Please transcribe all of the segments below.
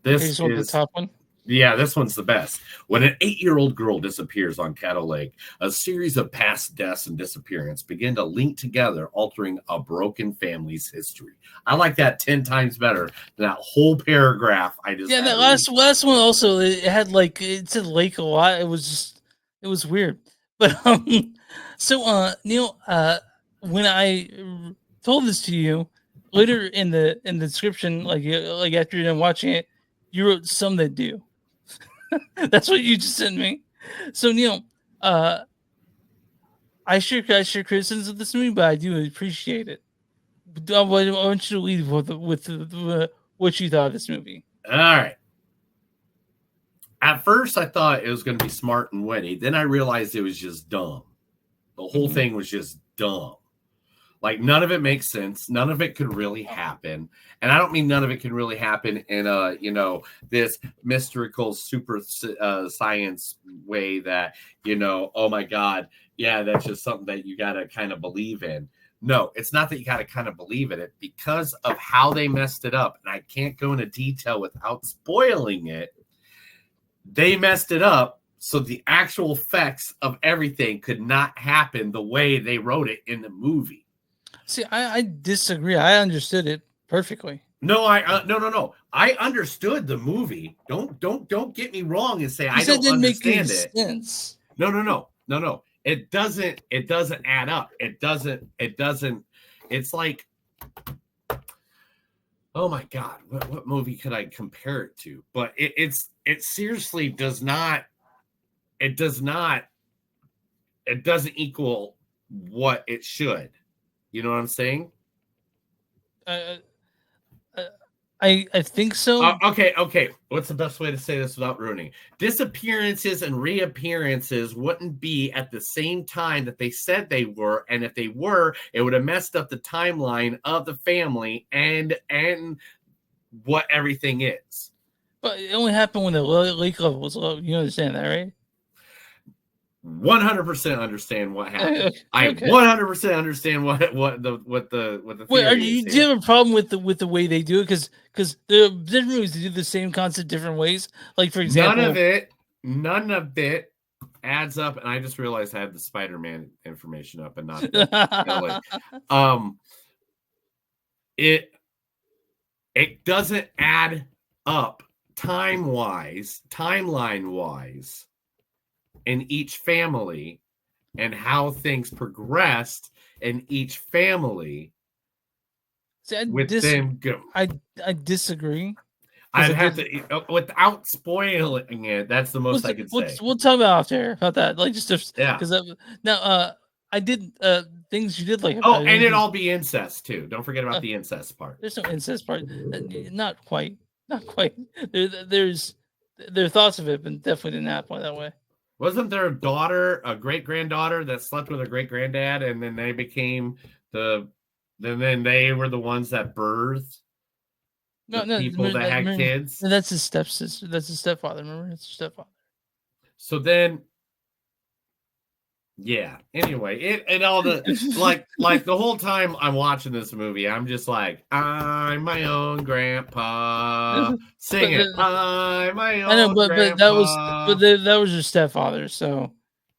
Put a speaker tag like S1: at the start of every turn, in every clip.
S1: Okay,
S2: This
S1: so the
S2: is
S1: top one.
S2: Yeah, this one's the best. When an 8-year-old girl disappears on Caddo Lake, a series of past deaths and disappearance begin to link together, altering a broken family's history. I like that 10 times better than that whole paragraph I just
S1: Yeah,
S2: had
S1: that
S2: to read.
S1: last one also it had like it said lake a lot. It was weird. But so Neil, when I told this to you later in the description, like after you're done watching it, you wrote some that do. That's what you just sent me. So Neil, uh, I share criticisms of this movie, but I do appreciate it. I want you to leave with what you thought of this movie.
S2: All right. At first, I thought it was going to be smart and witty. Then I realized it was just dumb. The whole thing was just dumb. Like, none of it makes sense. None of it could really happen. And I don't mean none of it can really happen in this mystical super science way that, oh my God, yeah, that's just something that you got to kind of believe in. No, it's not that you got to kind of believe in it because of how they messed it up. And I can't go into detail without spoiling it. They messed it up so the actual effects of everything could not happen the way they wrote it in the movie.
S1: See, I disagree. I understood it perfectly.
S2: No, no. I understood the movie. Don't get me wrong and say
S1: You
S2: I
S1: said it
S2: don't
S1: didn't make any
S2: understand it.
S1: sense.
S2: No. It doesn't add up. It doesn't. It's like, oh my God, what movie could I compare it to? But it seriously does not. It doesn't equal what it should. You know what I'm saying?
S1: I think so.
S2: Okay. What's the best way to say this without ruining? Disappearances and reappearances wouldn't be at the same time that they said they were, and if they were, it would have messed up the timeline of the family and what everything is.
S1: But it only happened when the lake level was low. You understand that, right?
S2: 100% understand what happened.
S1: Okay.
S2: I 100% understand what the
S1: Wait,
S2: theory is
S1: do you have a problem with the way they do it? Because the different movies do the same concept different ways. Like for example,
S2: none of it adds up. And I just realized I had the Spider-Man information up and not the it doesn't add up timeline wise in each family and how things progressed in each family.
S1: See, I disagree.
S2: I'd have to, without spoiling it, that's the most I could say.
S1: We'll talk about after about that. Like just
S2: because
S1: now I did things you did like.
S2: Oh, and it'd all be incest too. Don't forget about the incest part.
S1: There's no incest part. Not quite. There's their thoughts of it, but definitely didn't happen that way.
S2: Wasn't there a great granddaughter that slept with her great granddad, and then they became then they were the ones that birthed people that had kids?
S1: That's his stepsister. That's his stepfather. Remember, it's his stepfather.
S2: So then, yeah. Anyway, it all the like the whole time I'm watching this movie, I'm just like, I'm my own grandpa. Sing it. I'm my own. I know,
S1: but that was your stepfather. So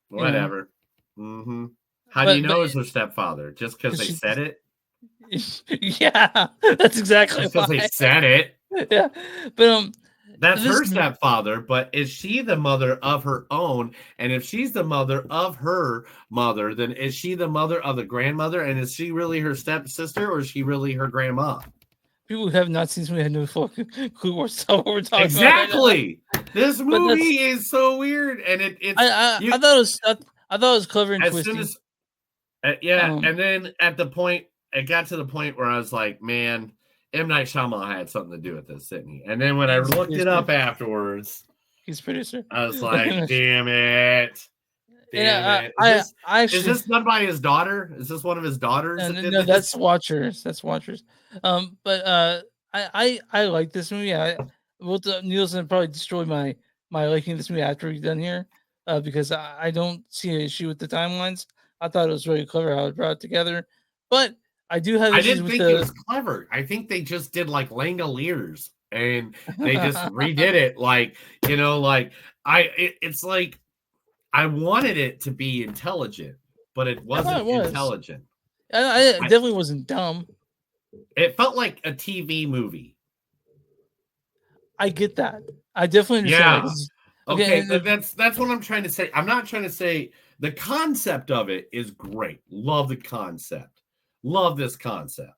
S2: whatever. Mm-hmm. How do you know it's her stepfather? Just because they said it?
S1: Yeah, that's exactly
S2: because they said it.
S1: Yeah, but
S2: that's her stepfather. But is she the mother of her own? And if she's the mother of her mother, then is she the mother of the grandmother? And is she really her stepsister, or is she really her grandma?
S1: People who have not seen this movie have no fucking clue what we're talking
S2: exactly. About. Right, this movie is so weird, and
S1: I thought it was clever and twisty.
S2: Soon as, and then at the point. It got to the point where I was like, man, M. Night Shyamalan had something to do with this, didn't he? And then when I looked it up afterwards,
S1: he's producer.
S2: I was like, damn it. Is this done by his daughter? Is this one of his daughters?
S1: No, that's Watchers. That's Watchers. But I like this movie. Nielsen probably destroy my liking this movie after we're done here, because I don't see an issue with the timelines. I thought it was really clever how it brought it together, but I do have.
S2: I didn't think it was clever. I think they just did like Langoliers. and they just redid it. Like, you know, like it's like I wanted it to be intelligent, but it
S1: I thought it
S2: wasn't
S1: was.
S2: intelligent.
S1: I
S2: I,
S1: definitely wasn't dumb.
S2: it felt like a TV movie.
S1: I get that. I definitely understand that.
S2: Yeah.
S1: 'Cause- okay,
S2: Okay, that's what I'm trying to say. I'm not trying to say the concept of it is great. Love the concept. Love this concept.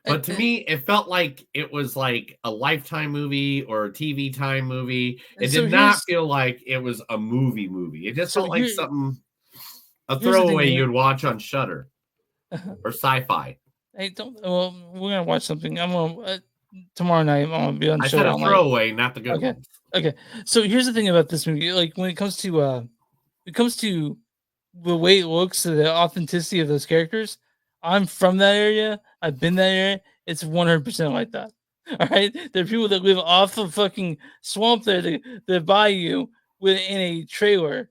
S2: But to me, it felt like it was like a Lifetime movie or a TV Time movie. It
S1: so
S2: did not
S1: here's
S2: feel like it was a movie. It just
S1: so
S2: felt like
S1: here
S2: something a
S1: here's the thing.
S2: throwaway you'd watch on Shutter or Sci-Fi.
S1: Hey, don't. Well, we're gonna watch something. I'm gonna tomorrow night. I'm gonna be on
S2: I
S1: show
S2: said a
S1: all night.
S2: throwaway, not the good
S1: Okay.
S2: ones.
S1: Okay. So here's the thing about this movie. Like when it comes to the way it looks, to the authenticity of those characters. I'm from that area. I've been that area. It's 100% like that. All right. There are people that live off the fucking swamp there, the bayou, in a trailer,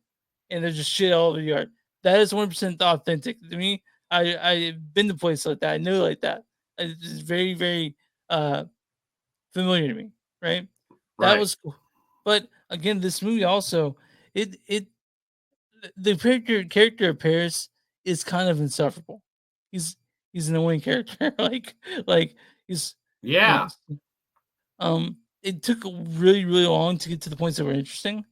S1: and there's just shit all over the yard. That is 100% authentic to me. I've been to places like that. I know like that. It's very very uh familiar to me. Right. That
S2: Right.
S1: was cool. But again, this movie also it the character of Paris is kind of insufferable. He's he's an annoying character. like he's you know
S2: Yeah.
S1: it took really really long to get to the points that were interesting.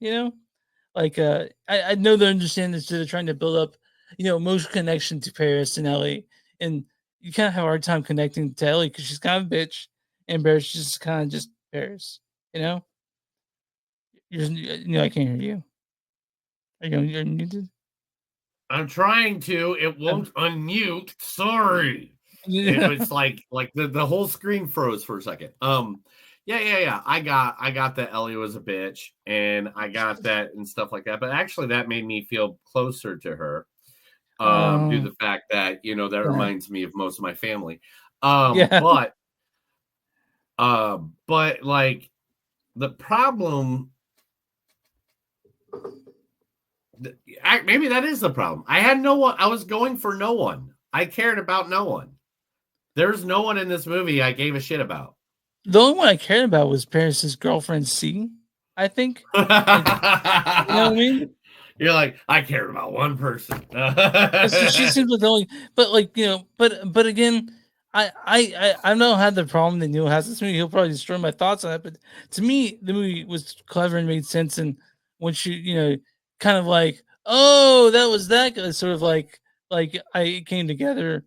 S1: Like I know they understand that they're trying to build up emotional connection to Paris and Ellie, and you kind of have a hard time connecting to Ellie because she's kind of a bitch, and Paris is just kind of just Paris. You know, I can't hear you. You're muted.
S2: I'm trying to. It won't unmute. Sorry. It's like the whole screen froze for a second. Yeah. I got that Ellie was a bitch, and I got that and stuff like that. But actually, that made me feel closer to her. Due to
S1: Oh,
S2: the fact that that
S1: yeah.
S2: reminds me of most of my family.
S1: Yeah.
S2: But like the problem, maybe that is the problem. I had no one. I was going for no one. I cared about no one. There's no one in this movie I gave a shit about.
S1: The only one I cared about was Paris's girlfriend C, I think. Like, you know what I mean?
S2: You're like, I cared about one person.
S1: She seems like the only, but like but again, I don't know how the problem that Neil has this movie. He'll probably destroy my thoughts on it. But to me, the movie was clever and made sense. And once kind of like, oh, that was that guy, sort of like it came together.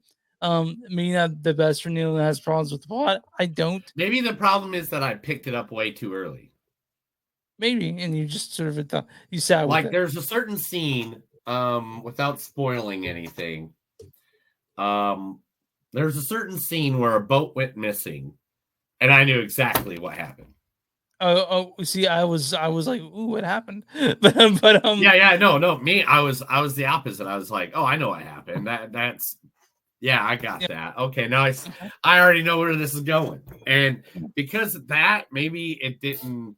S1: Me not the best for Neil and has problems with the plot. I don't.
S2: Maybe the problem is that I picked it up way too early.
S1: Maybe, and you just sort of thought you sat with
S2: Like
S1: it.
S2: there's a certain scene, without spoiling anything, there's a certain scene where a boat went missing, and I knew exactly what happened.
S1: See, I was like, ooh, what happened? but
S2: Yeah, no, me, I was the opposite. I was like, oh, I know what happened. That's yeah, I got
S1: yeah,
S2: that. Okay, now I already know where this is going, and because of that, maybe it didn't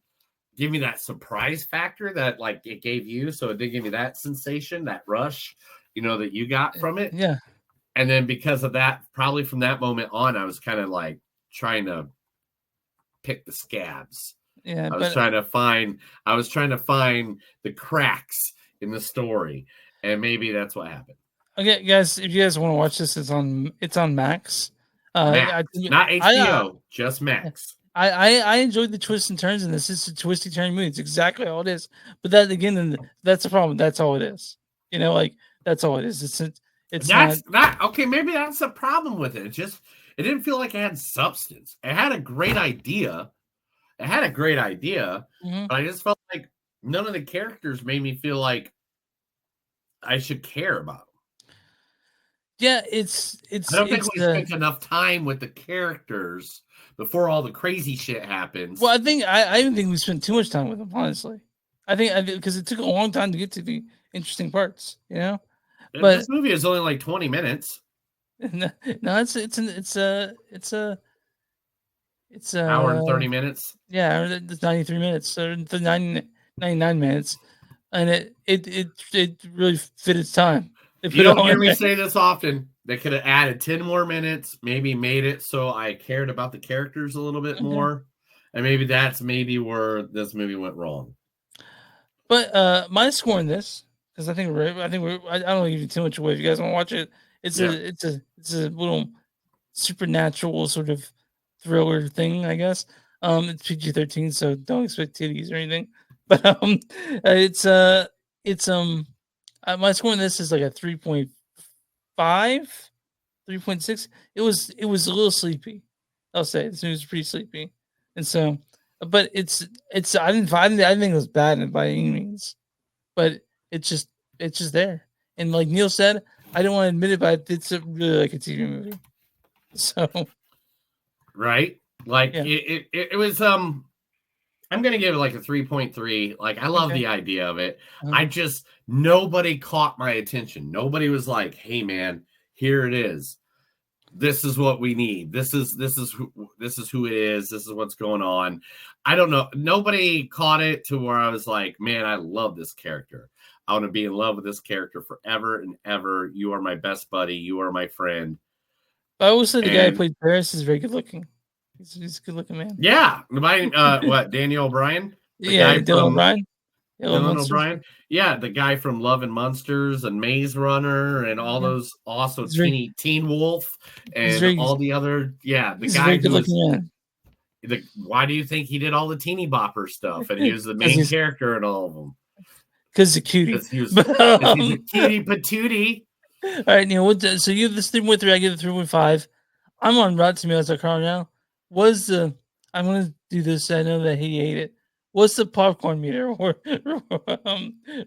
S2: give me that surprise factor that like it gave you. So it did give me that sensation, that rush, that you got from it.
S1: yeah,
S2: And then because of that, probably from that moment on, I was kind of like trying to pick the scabs.
S1: yeah.
S2: I was
S1: But
S2: trying to find the cracks in the story. And maybe that's what happened.
S1: okay, guys, if you guys want to watch this, it's on Max.
S2: Max, not
S1: I
S2: HBO, just Max.
S1: I enjoyed the twists and turns in this. It's a twisty turn movie. It's exactly all it is. But that again, then that's the problem. That's all it is. Like that's all it is. It's not.
S2: That's not okay. Maybe that's the problem with it. It didn't feel like it had substance. It had a great idea.
S1: Mhm.
S2: But I just felt like none of the characters made me feel like I should care about them.
S1: Yeah,
S2: I don't think we spent enough time with the characters before all the crazy shit happens.
S1: well, I even think we spent too much time with them. Honestly, I think because it took a long time to get to the interesting parts. But
S2: This movie is only like 20 minutes.
S1: no, it's
S2: Hour and 30 minutes.
S1: yeah, it's 93 minutes or the 99 minutes, and it really fit its time. They
S2: You
S1: put it
S2: don't
S1: all
S2: hear
S1: in
S2: me
S1: there.
S2: say this often. They could have added 10 more minutes, maybe made it so I cared about the characters a little bit
S1: Okay.
S2: more. And maybe that's maybe where this movie went wrong.
S1: But my score on this, because I don't want to give you too much away. If you guys want to watch it,
S2: Yeah.
S1: it's a little supernatural sort of thriller thing, I guess. It's PG-13, so don't expect titties or anything. But it's it's my score on this is like a 3.5, 3.6. It was a little sleepy. I'll say this movie was pretty sleepy, and so, but it's I didn't think it was bad by any means, but it's just it's just there. And like Neil said, I don't want to admit it, but it's a really like a TV movie. So
S2: Right. Like
S1: yeah,
S2: it was I'm gonna give it like a 3.3. Like I love
S1: okay.
S2: the idea of it.
S1: Uh-huh.
S2: I just nobody caught my attention. Nobody was like, "Hey man, here it is. This is what we need. This is who it is. This is what's going on." I don't know. Nobody caught it to where I was like, "Man, I love this character. I want to be in love with this character forever and ever. You are my best buddy. You are my friend."
S1: But I will say the guy who
S2: And
S1: played Paris is very good looking. He's a good looking man.
S2: yeah, what Daniel O'Brien, the
S1: Yeah,
S2: guy
S1: Dylan
S2: from
S1: O'Brien, Yellow
S2: Dylan
S1: Monsters.
S2: O'Brien, yeah, the guy from Love and Monsters and Maze Runner and all
S1: Yeah,
S2: those, also
S1: he's very
S2: Teen Wolf
S1: he's
S2: and
S1: very
S2: all the other, yeah, the
S1: he's a
S2: guy
S1: very good
S2: who was
S1: looking man.
S2: the. Why do you think he did all the teeny bopper stuff and he was the
S1: Because
S2: main character in all of them?
S1: he's a cutie.
S2: Because he was
S1: But
S2: because he's a cutie patootie.
S1: all right, Neil. So you this 3.3, I give it 3.5. I'm on Rotten Tomatoes now. Was the I'm gonna do this. I know that he ate it. What's the popcorn meter or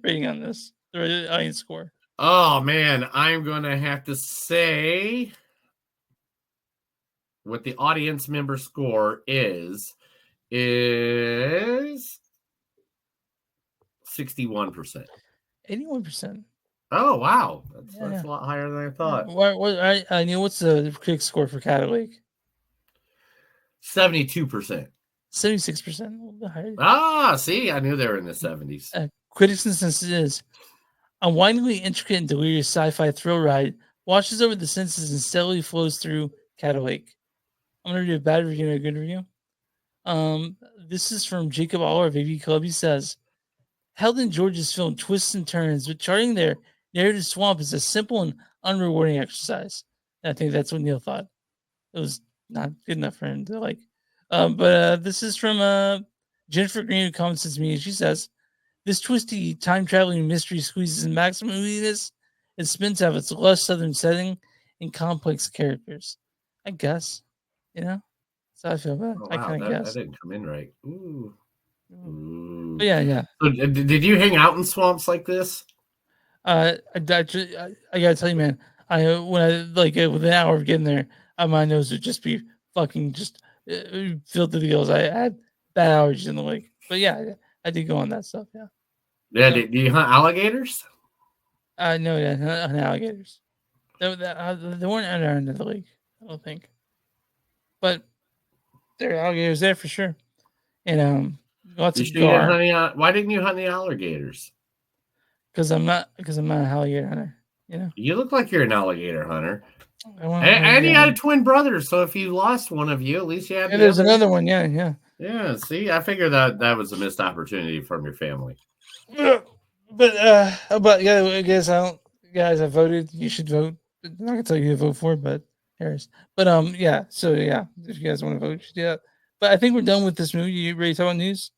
S1: rating on this? The audience score.
S2: Oh man, I'm gonna have to say what the audience member score is 61%.
S1: 81%.
S2: Oh wow,
S1: Yeah,
S2: that's
S1: yeah.
S2: a lot higher than I
S1: Yeah.
S2: thought.
S1: What? Neil, what's the critic score for Caddo Lake?
S2: 72%.
S1: 76%. A little bit higher.
S2: Ah, see, I knew they were in the 70s.
S1: Critics' consensus is a windingly intricate and delirious sci-fi thrill ride washes over the senses and steadily flows through Caddo Lake. I'm gonna read a bad review and a good review. This is from Jacob Aller of AV Club. He says, "Held in George's film twists and turns, but charting their narrative swamp is a simple and unrewarding exercise." And I think that's what Neil thought. It was not good enough for him to like. But this is from Jennifer Green, who comments to me. She says, "This twisty time traveling mystery squeezes maximum moodiness and spins out of its lush southern setting and complex characters." I guess, you know, that's how I feel about it.
S2: Oh
S1: I
S2: wow,
S1: kind of
S2: that
S1: guess.
S2: didn't come in right. Ooh.
S1: Mm. But
S2: Ooh.
S1: yeah, yeah.
S2: So, did you hang out in swamps like this?
S1: I gotta tell you, man. When I like within an hour of getting there, my nose would just be fucking just filled to the gills. I had bad allergies in the lake, but yeah, I did go on that stuff. Yeah.
S2: Yeah,
S1: So
S2: do you hunt alligators?
S1: no, yeah, on alligators. They weren't under the lake, I don't think, but there are alligators there for sure, and lots
S2: You
S1: of
S2: sure you didn't
S1: gar
S2: hunt any, why didn't you hunt the alligators?
S1: because I'm not a alligator hunter. You know,
S2: You look like you're an alligator hunter.
S1: I want to
S2: And
S1: be
S2: you
S1: a
S2: had a twin brother, so if you lost one of you, at least you had
S1: yeah,
S2: the
S1: there's
S2: other.
S1: another one. Yeah, yeah.
S2: Yeah, see, I figured that was a missed opportunity from your family.
S1: Yeah, but yeah, I guess I don't. Guys, I voted. You should vote. I'm not gonna tell you who to vote for, but Harris. Yeah. So yeah, if you guys want to vote, you should do that. But I think we're done with this movie. You ready to talk about news?